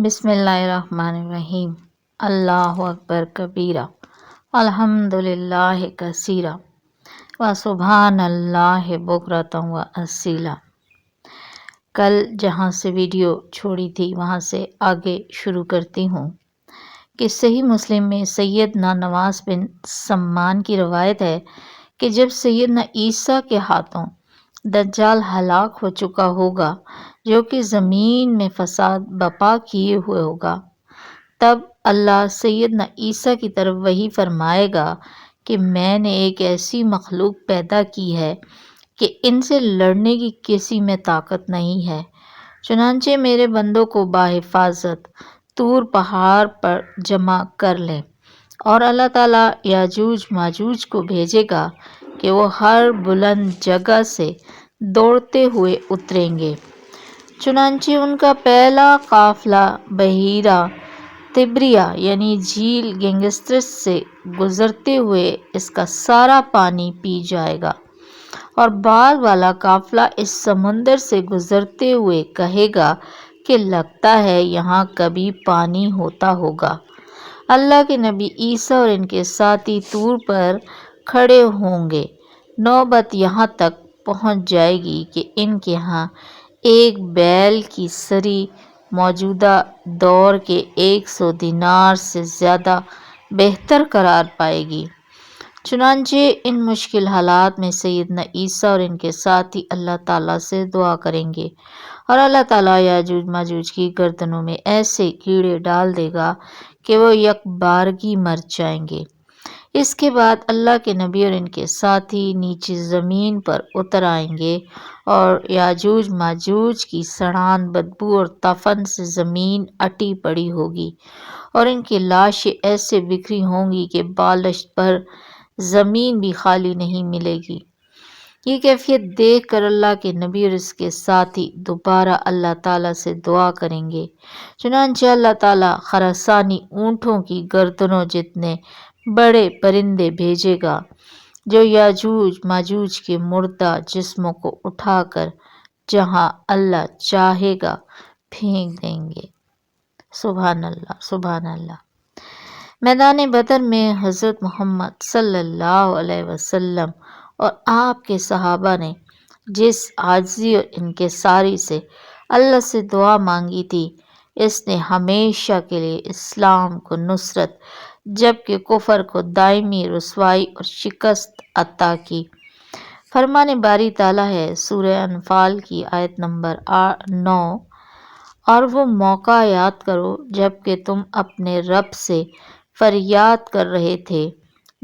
بسم اللہ الرحمن الرحیم۔ اللہ اکبر کبیرہ، الحمد للہ کثیرہ، و سبحان اللہ بکرۃ و اصیلا۔ کل جہاں سے ویڈیو چھوڑی تھی وہاں سے آگے شروع کرتی ہوں کہ صحیح مسلم میں سیدنا نواس بن سمان کی روایت ہے کہ جب سیدنا عیسیٰ کے ہاتھوں دجال ہلاک ہو چکا ہوگا جو کہ زمین میں فساد بپا کیے ہوئے ہوگا، تب اللہ سیدنا عیسیٰ کی طرف وحی فرمائے گا کہ میں نے ایک ایسی مخلوق پیدا کی ہے کہ ان سے لڑنے کی کسی میں طاقت نہیں ہے، چنانچہ میرے بندوں کو بحفاظت طور پہاڑ پر جمع کر لیں، اور اللہ تعالیٰ یاجوج ماجوج کو بھیجے گا کہ وہ ہر بلند جگہ سے دوڑتے ہوئے اتریں گے۔ چنانچہ ان کا پہلا قافلہ بحیرہ طبریہ یعنی جھیل گنگسترس سے گزرتے ہوئے اس کا سارا پانی پی جائے گا، اور بعد والا قافلہ اس سمندر سے گزرتے ہوئے کہے گا کہ لگتا ہے یہاں کبھی پانی ہوتا ہوگا۔ اللہ کے نبی عیسیٰ اور ان کے ساتھی طور پر کھڑے ہوں گے، نوبت یہاں تک پہنچ جائے گی کہ ان کے ہاں ایک بیل کی سری موجودہ دور کے 100 دینار سے زیادہ بہتر قرار پائے گی۔ چنانچہ ان مشکل حالات میں سیدنا عیسیٰ اور ان کے ساتھی اللہ تعالیٰ سے دعا کریں گے، اور اللہ تعالیٰ یاجوج ماجوج کی گردنوں میں ایسے کیڑے ڈال دے گا کہ وہ یک بارگی مر جائیں گے۔ اس کے بعد اللہ کے نبی اور ان کے ساتھی نیچے زمین پر اتر آئیں گے، اور یاجوج ماجوج کی سڑان بدبو اور تفن سے زمین اٹی پڑی ہوگی، اور ان کی لاشیں ایسے بکھری ہوں گی کہ بالشت پر زمین بھی خالی نہیں ملے گی۔ یہ کیفیت دیکھ کر اللہ کے نبی اور اس کے ساتھی دوبارہ اللہ تعالیٰ سے دعا کریں گے، چنانچہ اللہ تعالیٰ خراسانی اونٹوں کی گردنوں جتنے بڑے پرندے بھیجے گا جو یاجوج ماجوج کے مردہ جسموں کو اٹھا کر جہاں اللہ چاہے گا پھینک دیں گے۔ سبحان اللہ، سبحان اللہ۔ میدان بدر میں حضرت محمد صلی اللہ علیہ وسلم اور آپ کے صحابہ نے جس عاجزی اور انکساری سے اللہ سے دعا مانگی تھی، اس نے ہمیشہ کے لیے اسلام کو نصرت جبکہ کفر کو دائمی رسوائی اور شکست عطا کی۔ فرمان باری تعالیٰ ہے سورہ انفال کی آیت نمبر 9، اور وہ موقع یاد کرو جب کہ تم اپنے رب سے فریاد کر رہے تھے،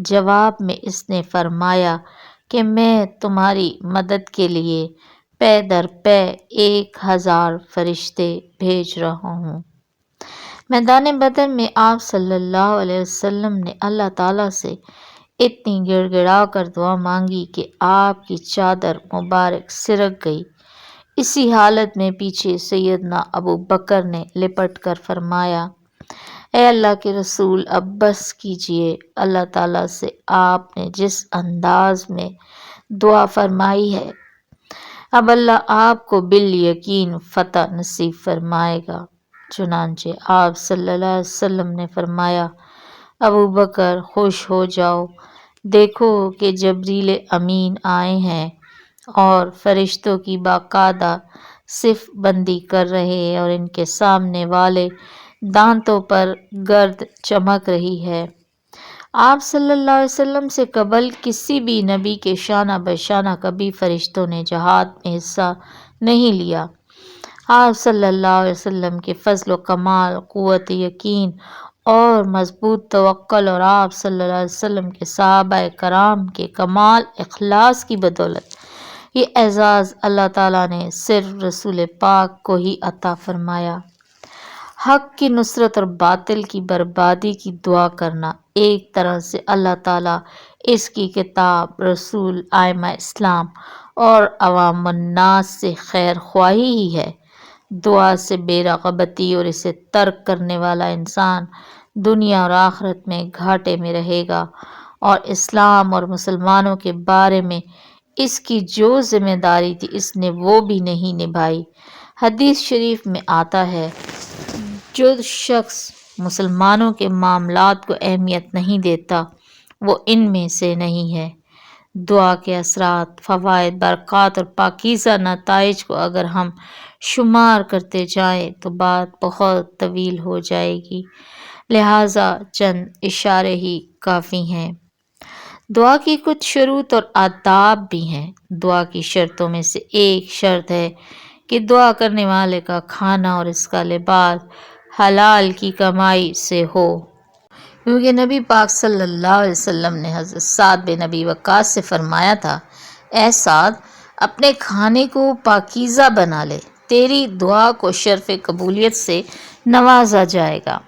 جواب میں اس نے فرمایا کہ میں تمہاری مدد کے لیے پے در پے 1000 فرشتے بھیج رہا ہوں۔ میدان بدر میں آپ صلی اللہ علیہ وسلم نے اللہ تعالیٰ سے اتنی گڑ گڑا کر دعا مانگی کہ آپ کی چادر مبارک سرک گئی۔ اسی حالت میں پیچھے سیدنا ابو بکر نے لپٹ کر فرمایا، اے اللہ کے رسول اب بس کیجئے، اللہ تعالیٰ سے آپ نے جس انداز میں دعا فرمائی ہے اب اللہ آپ کو بالیقین فتح نصیب فرمائے گا۔ چنانچہ آپ صلی اللہ علیہ وسلم نے فرمایا، ابو بکر خوش ہو جاؤ، دیکھو کہ جبریل امین آئے ہیں اور فرشتوں کی باقاعدہ صف بندی کر رہے ہیں، اور ان کے سامنے والے دانتوں پر گرد چمک رہی ہے۔ آپ صلی اللہ علیہ وسلم سے قبل کسی بھی نبی کے شانہ بشانہ کبھی فرشتوں نے جہاد میں حصہ نہیں لیا۔ آپ صلی اللہ علیہ وسلم کے فضل و کمال، قوت یقین اور مضبوط توکل، اور آپ صلی اللہ علیہ وسلم کے صحابہ کرام کے کمال اخلاص کی بدولت یہ اعزاز اللہ تعالیٰ نے صرف رسول پاک کو ہی عطا فرمایا۔ حق کی نصرت اور باطل کی بربادی کی دعا کرنا ایک طرح سے اللہ تعالیٰ اس کی کتاب، رسول، ائمہ اسلام اور عوام الناس سے خیر خواہی ہی ہے۔ دعا سے بے رغبتی اور اسے ترک کرنے والا انسان دنیا اور آخرت میں گھاٹے میں رہے گا، اور اسلام اور مسلمانوں کے بارے میں اس کی جو ذمہ داری تھی اس نے وہ بھی نہیں نبھائی۔ حدیث شریف میں آتا ہے، جو شخص مسلمانوں کے معاملات کو اہمیت نہیں دیتا وہ ان میں سے نہیں ہے۔ دعا کے اثرات، فوائد، برکات اور پاکیزہ نتائج کو اگر ہم شمار کرتے جائیں تو بات بہت طویل ہو جائے گی، لہٰذا چند اشارے ہی کافی ہیں۔ دعا کی کچھ شروط اور آداب بھی ہیں۔ دعا کی شرطوں میں سے ایک شرط ہے کہ دعا کرنے والے کا کھانا اور اس کا لباس حلال کی کمائی سے ہو، کیونکہ نبی پاک صلی اللہ علیہ وسلم نے حضرت سعد بن ابی وقاص سے فرمایا تھا، اے سعد، اپنے کھانے کو پاکیزہ بنا لے، تیری دعا کو شرف قبولیت سے نوازا جائے گا۔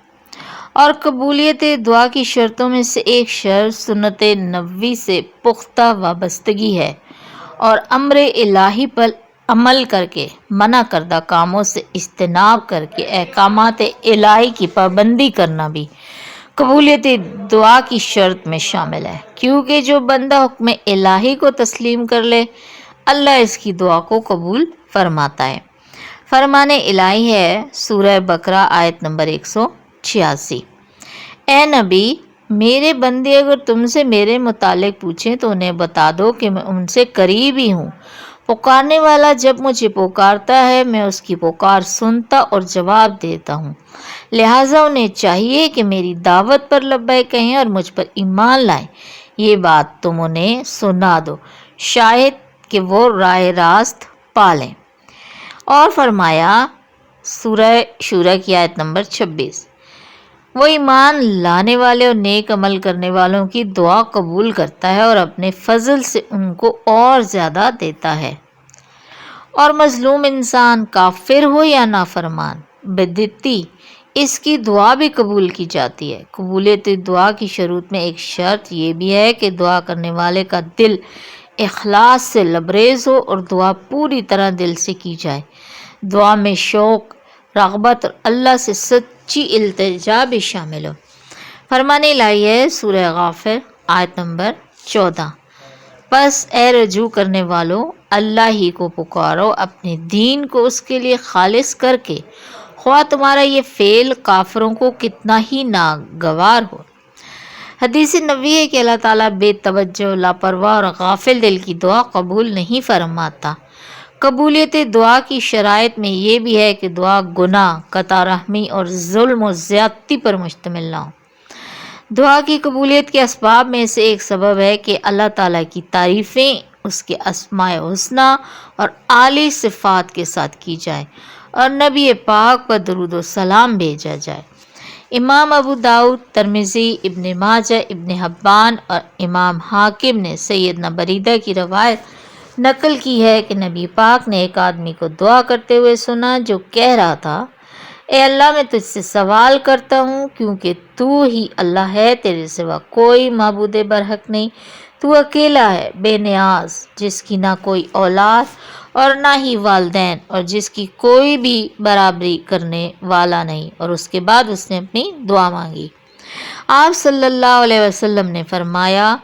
اور قبولیت دعا کی شرطوں میں سے ایک شرط سنت نبوی سے پختہ وابستگی ہے، اور امر الہی پر عمل کر کے منع کردہ کاموں سے اجتناب کر کے احکامات الہی کی پابندی کرنا بھی قبولیت دعا کی شرط میں شامل ہے، کیونکہ جو بندہ حکم الہی کو تسلیم کر لے اللہ اس کی دعا کو قبول فرماتا ہے۔ فرمان الہی ہے سورہ بقرہ آیت نمبر 186، اے نبی، میرے بندے اگر تم سے میرے متعلق پوچھیں تو انہیں بتا دو کہ میں ان سے قریب ہی ہوں، پکارنے والا جب مجھے پکارتا ہے میں اس کی پکار سنتا اور جواب دیتا ہوں، لہٰذا انہیں چاہیے کہ میری دعوت پر لبیک کہیں اور مجھ پر ایمان لائیں، یہ بات تم انہیں سنا دو، شاید کہ وہ راہ راست پالیں۔ اور فرمایا سورہ شورى کی آیت نمبر 26، وہ ایمان لانے والے اور نیک عمل کرنے والوں کی دعا قبول کرتا ہے اور اپنے فضل سے ان کو اور زیادہ دیتا ہے۔ اور مظلوم انسان کافر ہو یا نافرمان، بدعتی، اس کی دعا بھی قبول کی جاتی ہے۔ قبولیت دعا کی شروط میں ایک شرط یہ بھی ہے کہ دعا کرنے والے کا دل اخلاص سے لبریز ہو اور دعا پوری طرح دل سے کی جائے، دعا میں شوق، رغبت اور اللہ سے سچی التجا بھی شامل ہو۔ فرمان الہی ہے سورہ غافر آیت نمبر 14، بس اے رجوع کرنے والو، اللہ ہی کو پکارو اپنے دین کو اس کے لیے خالص کر کے، خواہ تمہارا یہ فعل کافروں کو کتنا ہی ناگوار ہو۔ حدیث نبوی ہے کہ اللہ تعالیٰ بے توجہ، لاپرواہ اور غافل دل کی دعا قبول نہیں فرماتا۔ قبولیت دعا کی شرائط میں یہ بھی ہے کہ دعا گناہ، قطع رحمی اور ظلم و زیادتی پر مشتمل نہ ہو۔ دعا کی قبولیت کے اسباب میں سے ایک سبب ہے کہ اللہ تعالیٰ کی تعریفیں اس کے اسماء حسنی اور اعلی صفات کے ساتھ کی جائیں اور نبی پاک پر درود و سلام بھیجا جائے۔ امام ابو داؤد، ترمذی، ابن ماجہ، ابن حبان اور امام حاکم نے سیدنا بریدہ کی روایت نقل کی ہے کہ نبی پاک نے ایک آدمی کو دعا کرتے ہوئے سنا جو کہہ رہا تھا، اے اللہ، میں تجھ سے سوال کرتا ہوں کیونکہ تو ہی اللہ ہے، تیرے سوا کوئی معبود برحق نہیں، تو اکیلا ہے، بے نیاز، جس کی نہ کوئی اولاد اور نہ ہی والدین اور جس کی کوئی بھی برابری کرنے والا نہیں۔ اور اس کے بعد اس نے اپنی دعا مانگی۔ آپ صلی اللہ علیہ وسلم نے فرمایا،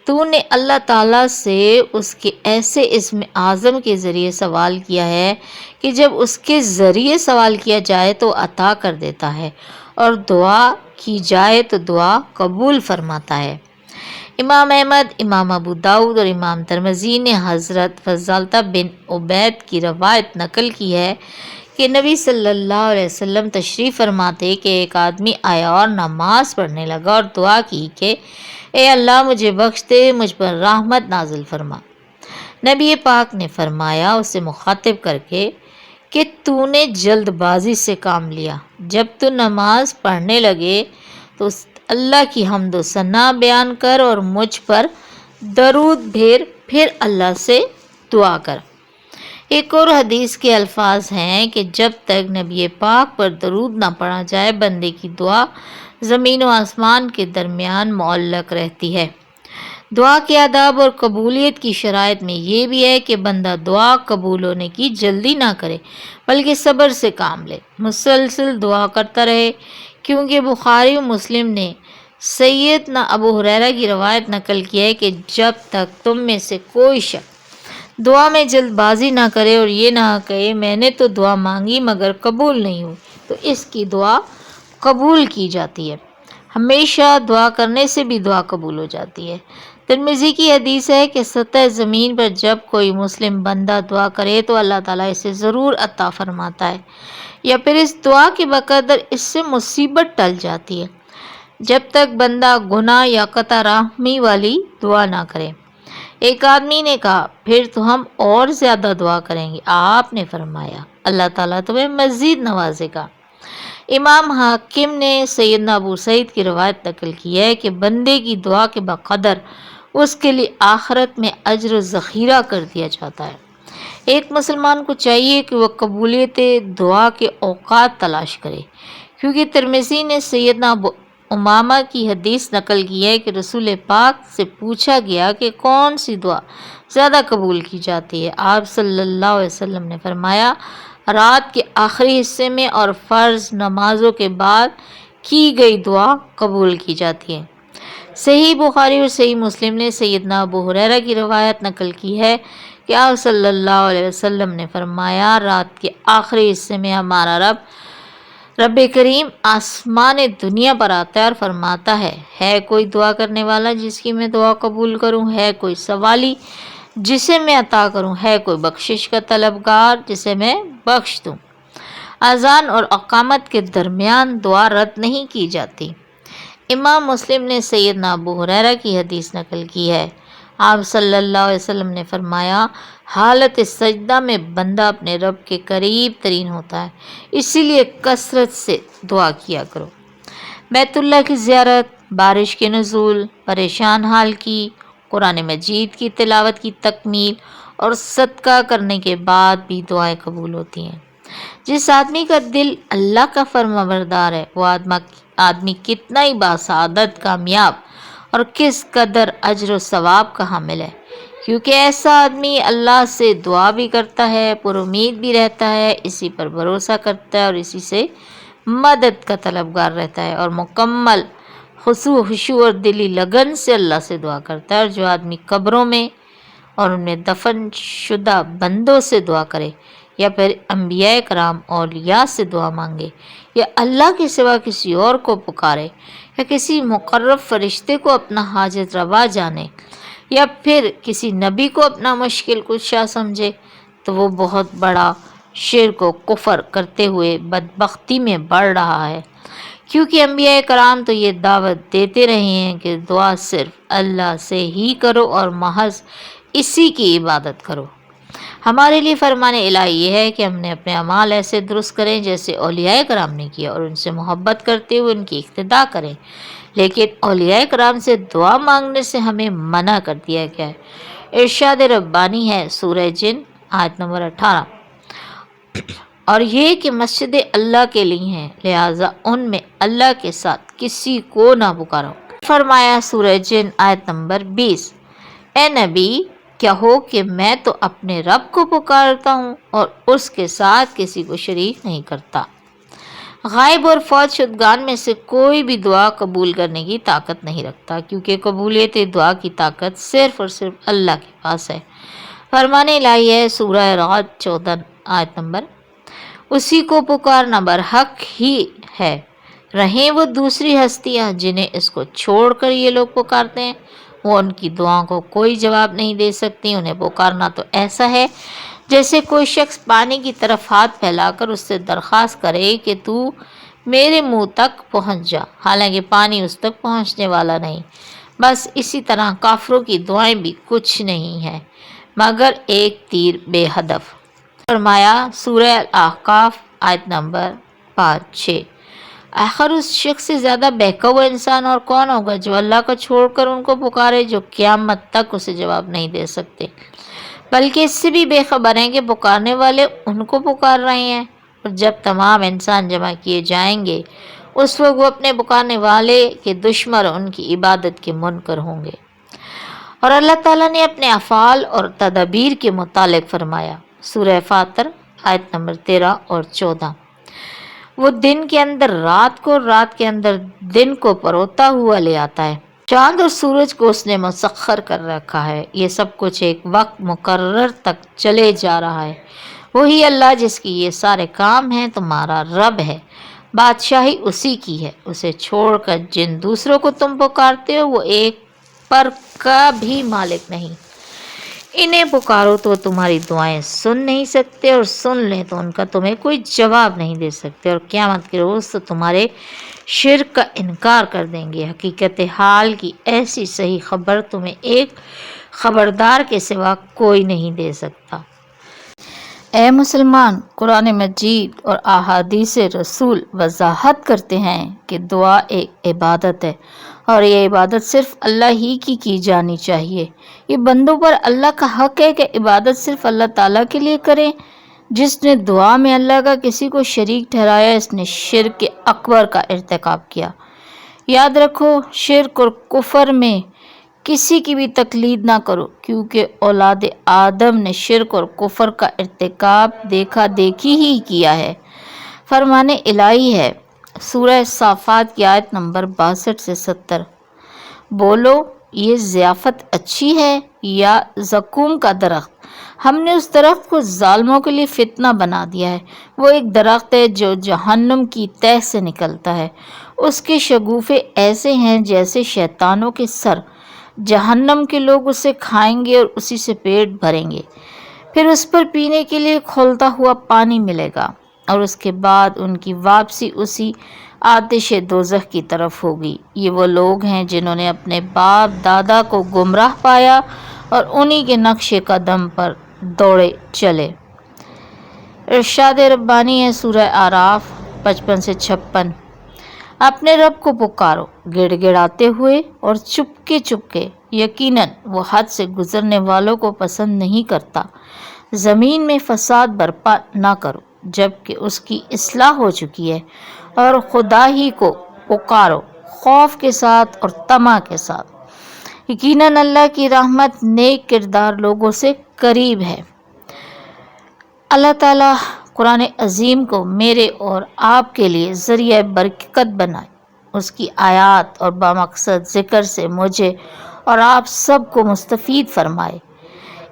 تو نے اللہ تعالیٰ سے اس کے ایسے اسم اعظم کے ذریعے سوال کیا ہے کہ جب اس کے ذریعے سوال کیا جائے تو عطا کر دیتا ہے اور دعا کی جائے تو دعا قبول فرماتا ہے۔ امام احمد، امام ابو داؤد اور امام ترمذی نے حضرت فضالہ بن عبید کی روایت نقل کی ہے کہ نبی صلی اللہ علیہ وسلم تشریف فرماتے کہ ایک آدمی آیا اور نماز پڑھنے لگا اور دعا کی کہ اے اللہ، مجھے بخش دے، مجھ پر رحمت نازل فرما۔ نبی پاک نے فرمایا اسے مخاطب کر کے کہ تو نے جلد بازی سے کام لیا، جب تو نماز پڑھنے لگے تو اللہ کی حمد و ثنا بیان کر اور مجھ پر درود بھیر، پھر اللہ سے دعا کر۔ ایک اور حدیث کے الفاظ ہیں کہ جب تک نبی پاک پر درود نہ پڑھا جائے بندے کی دعا زمین و آسمان کے درمیان معلق رہتی ہے۔ دعا کے آداب اور قبولیت کی شرائط میں یہ بھی ہے کہ بندہ دعا قبول ہونے کی جلدی نہ کرے بلکہ صبر سے کام لے، مسلسل دعا کرتا رہے، کیونکہ بخاری و مسلم نے سیدنا ابو ہریرہ کی روایت نقل کی ہے کہ جب تک تم میں سے کوئی شخص دعا میں جلد بازی نہ کرے اور یہ نہ کہے میں نے تو دعا مانگی مگر قبول نہیں ہوئی، تو اس کی دعا قبول کی جاتی ہے۔ ہمیشہ دعا کرنے سے بھی دعا قبول ہو جاتی ہے۔ ترمذی کی حدیث ہے کہ سطح زمین پر جب کوئی مسلم بندہ دعا کرے تو اللہ تعالیٰ اسے ضرور عطا فرماتا ہے، یا پھر اس دعا کے بقدر اس سے مصیبت ٹل جاتی ہے، جب تک بندہ گناہ یا قطع رحمی والی دعا نہ کرے۔ ایک آدمی نے کہا، پھر تو ہم اور زیادہ دعا کریں گے۔ آپ نے فرمایا، اللہ تعالیٰ تمہیں مزید نوازے گا۔ امام حاکم نے سیدنا ابو سعید کی روایت نقل کی ہے کہ بندے کی دعا کے بقدر اس کے لیے آخرت میں اجر و ذخیرہ کر دیا جاتا ہے۔ ایک مسلمان کو چاہیے کہ وہ قبولیت دعا کے اوقات تلاش کرے، کیونکہ ترمذی نے سیدنا ابو امامہ کی حدیث نقل کی ہے کہ رسول پاک سے پوچھا گیا کہ کون سی دعا زیادہ قبول کی جاتی ہے۔ آپ صلی اللہ علیہ وسلم نے فرمایا، رات کے آخری حصے میں اور فرض نمازوں کے بعد کی گئی دعا قبول کی جاتی ہے۔ صحیح بخاری اور صحیح مسلم نے سیدنا ابو ہریرہ کی روایت نقل کی ہے کہ آپ صلی اللہ علیہ وسلم نے فرمایا، رات کے آخری حصے میں ہمارا رب کریم آسمان دنیا پر آتا ہے اور فرماتا ہے کوئی دعا کرنے والا جس کی میں دعا قبول کروں؟ ہے کوئی سوالی جسے میں عطا کروں؟ ہے کوئی بخشش کا طلبگار جسے میں بخش دوں؟ اذان اور اقامت کے درمیان دعا رد نہیں کی جاتی۔ امام مسلم نے سیدنا ابو ہریرہ کی حدیث نقل کی ہے، آپ صلی اللہ علیہ وسلم نے فرمایا، حالت سجدہ میں بندہ اپنے رب کے قریب ترین ہوتا ہے، اسی لیے کثرت سے دعا کیا کرو۔ بیت اللہ کی زیارت، بارش کے نزول، پریشان حال کی، قرآن مجید کی تلاوت کی تکمیل اور صدقہ کرنے کے بعد بھی دعائیں قبول ہوتی ہیں۔ جس آدمی کا دل اللہ کا فرمانبردار ہے، وہ آدمی کتنا ہی باسعادت، کامیاب اور کس قدر اجر و ثواب کا حامل ہے، کیونکہ ایسا آدمی اللہ سے دعا بھی کرتا ہے، پر امید بھی رہتا ہے، اسی پر بھروسہ کرتا ہے اور اسی سے مدد کا طلبگار رہتا ہے، اور مکمل خشوع اور دلی لگن سے اللہ سے دعا کرتا ہے۔ اور جو آدمی قبروں میں اور ان میں دفن شدہ بندوں سے دعا کرے، یا پھر انبیاء کرام اولیاء سے دعا مانگے، یا اللہ کے سوا کسی اور کو پکارے، یا کسی مقرب فرشتے کو اپنا حاجت روا جانے، یا پھر کسی نبی کو اپنا مشکل کشا سمجھے، تو وہ بہت بڑا شرک و کفر کرتے ہوئے بدبختی میں بڑھ رہا ہے، کیونکہ انبیاء کرام تو یہ دعوت دیتے رہے ہیں کہ دعا صرف اللہ سے ہی کرو اور محض اسی کی عبادت کرو۔ ہمارے لیے فرمان الہی یہ ہے کہ ہم نے اپنے اعمال ایسے درست کریں جیسے اولیاء کرام نے کیا، اور ان سے محبت کرتے ہوئے ان کی اقتداء کریں، لیکن اولیاء کرام سے دعا مانگنے سے ہمیں منع کر دیا گیا ہے۔ ارشاد ربانی ہے، سورہ جن آیت نمبر 18، اور یہ کہ مسجد اللہ کے لیے ہیں، لہٰذا ان میں اللہ کے ساتھ کسی کو نہ پکارو۔ فرمایا سورہ جن آیت نمبر 20، اے نبی کہو کہ میں تو اپنے رب کو پکارتا ہوں اور اس کے ساتھ کسی کو شریک نہیں کرتا۔ غائب اور فوت شدگان میں سے کوئی بھی دعا قبول کرنے کی طاقت نہیں رکھتا، کیونکہ قبولیت دعا کی طاقت صرف اور صرف اللہ کے پاس ہے۔ فرمان الہی ہے، سورہ رعد 14 آیت نمبر، اسی کو پکارنا برحق ہی ہے، رہیں وہ دوسری ہستیاں جنہیں اس کو چھوڑ کر یہ لوگ پکارتے ہیں، وہ ان کی دعاؤں کو کوئی جواب نہیں دے سکتی۔ انہیں پکارنا تو ایسا ہے جیسے کوئی شخص پانی کی طرف ہاتھ پھیلا کر اس سے درخواست کرے کہ تو میرے منہ تک پہنچ جا، حالانکہ پانی اس تک پہنچنے والا نہیں۔ بس اسی طرح کافروں کی دعائیں بھی کچھ نہیں ہیں مگر ایک تیر بے ہدف۔ فرمایا سورہ الاحقاف آیت نمبر 5-6، آخر اس شخص سے زیادہ بہکا ہوا انسان اور کون ہوگا جو اللہ کو چھوڑ کر ان کو پکارے جو قیامت تک اسے جواب نہیں دے سکتے، بلکہ اس سے بھی بے خبر ہیں کہ پکارنے والے ان کو پکار رہے ہیں، اور جب تمام انسان جمع کیے جائیں گے اس وقت وہ اپنے پکارنے والے کے دشمن اور ان کی عبادت کے منکر ہوں گے۔ اور اللہ تعالیٰ نے اپنے افعال اور تدابیر کے متعلق فرمایا، سورہ فاطر آیت نمبر 13 اور 14، وہ دن کے اندر رات کو اور رات کے اندر دن کو پروتا ہوا لے آتا ہے، چاند اور سورج کو اس نے مسخر کر رکھا ہے، یہ سب کچھ ایک وقت مقرر تک چلے جا رہا ہے، وہی اللہ جس کی یہ سارے کام ہیں تمہارا رب ہے، بادشاہی اسی کی ہے، اسے چھوڑ کر جن دوسروں کو تم پکارتے ہو وہ ایک پر کا بھی مالک نہیں۔ انہیں پکارو تو تمہاری دعائیں سن نہیں سکتے، اور سن لیں تو ان کا تمہیں کوئی جواب نہیں دے سکتے، اور قیامت کے روز تو تمہارے شرک کا انکار کر دیں گے۔ حقیقت حال کی ایسی صحیح خبر تمہیں ایک خبردار کے سوا کوئی نہیں دے سکتا۔ اے مسلمان، قرآن مجید اور احادیث رسول وضاحت کرتے ہیں کہ دعا ایک عبادت ہے، اور یہ عبادت صرف اللہ ہی کی جانی چاہیے۔ یہ بندوں پر اللہ کا حق ہے کہ عبادت صرف اللہ تعالیٰ کے لیے کریں۔ جس نے دعا میں اللہ کا کسی کو شریک ٹھہرایا، اس نے شرک اکبر کا ارتکاب کیا۔ یاد رکھو، شرک اور کفر میں کسی کی بھی تقلید نہ کرو، کیونکہ اولاد آدم نے شرک اور کفر کا ارتکاب دیکھا دیکھی ہی کیا ہے۔ فرمان الہی ہے، سورہ صافات کی آیت نمبر 62 سے 70۔ بولو، یہ ضیافت اچھی ہے یا زقوم کا درخت؟ ہم نے اس درخت کو ظالموں کے لیے فتنہ بنا دیا ہے۔ وہ ایک درخت ہے جو جہنم کی تہہ سے نکلتا ہے، اس کے شگوفے ایسے ہیں جیسے شیطانوں کے سر۔ جہنم کے لوگ اسے کھائیں گے اور اسی سے پیٹ بھریں گے، پھر اس پر پینے کے لیے کھولتا ہوا پانی ملے گا، اور اس کے بعد ان کی واپسی اسی آتش دوزخ کی طرف ہوگی۔ یہ وہ لوگ ہیں جنہوں نے اپنے باپ دادا کو گمراہ پایا اور انہی کے نقش قدم پر دوڑے چلے۔ ارشاد ربانی ہے، سورہ اعراف 55 سے 56۔ اپنے رب کو پکارو گڑ گڑاتے ہوئے اور چپکے چپکے، یقیناً وہ حد سے گزرنے والوں کو پسند نہیں کرتا۔ زمین میں فساد برپا نہ کرو جبکہ اس کی اصلاح ہو چکی ہے، اور خدا ہی کو پکارو خوف کے ساتھ اور طمع کے ساتھ۔ یقیناً اللہ کی رحمت نیک کردار لوگوں سے قریب ہے۔ اللہ تعالیٰ قرآن عظیم کو میرے اور آپ کے لیے ذریعہ برکت بنائے، اس کی آیات اور بامقصد ذکر سے مجھے اور آپ سب کو مستفید فرمائے۔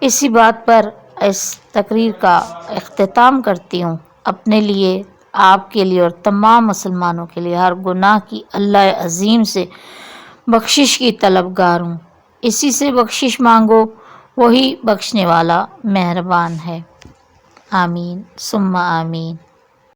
اسی بات پر اس تقریر کا اختتام کرتی ہوں۔ اپنے لیے، آپ کے لیے اور تمام مسلمانوں کے لیے ہر گناہ کی اللہ عظیم سے بخشش کی طلبگار ہوں۔ اسی سے بخشش مانگو، وہی بخشنے والا مہربان ہے۔ آمین ثم آمین۔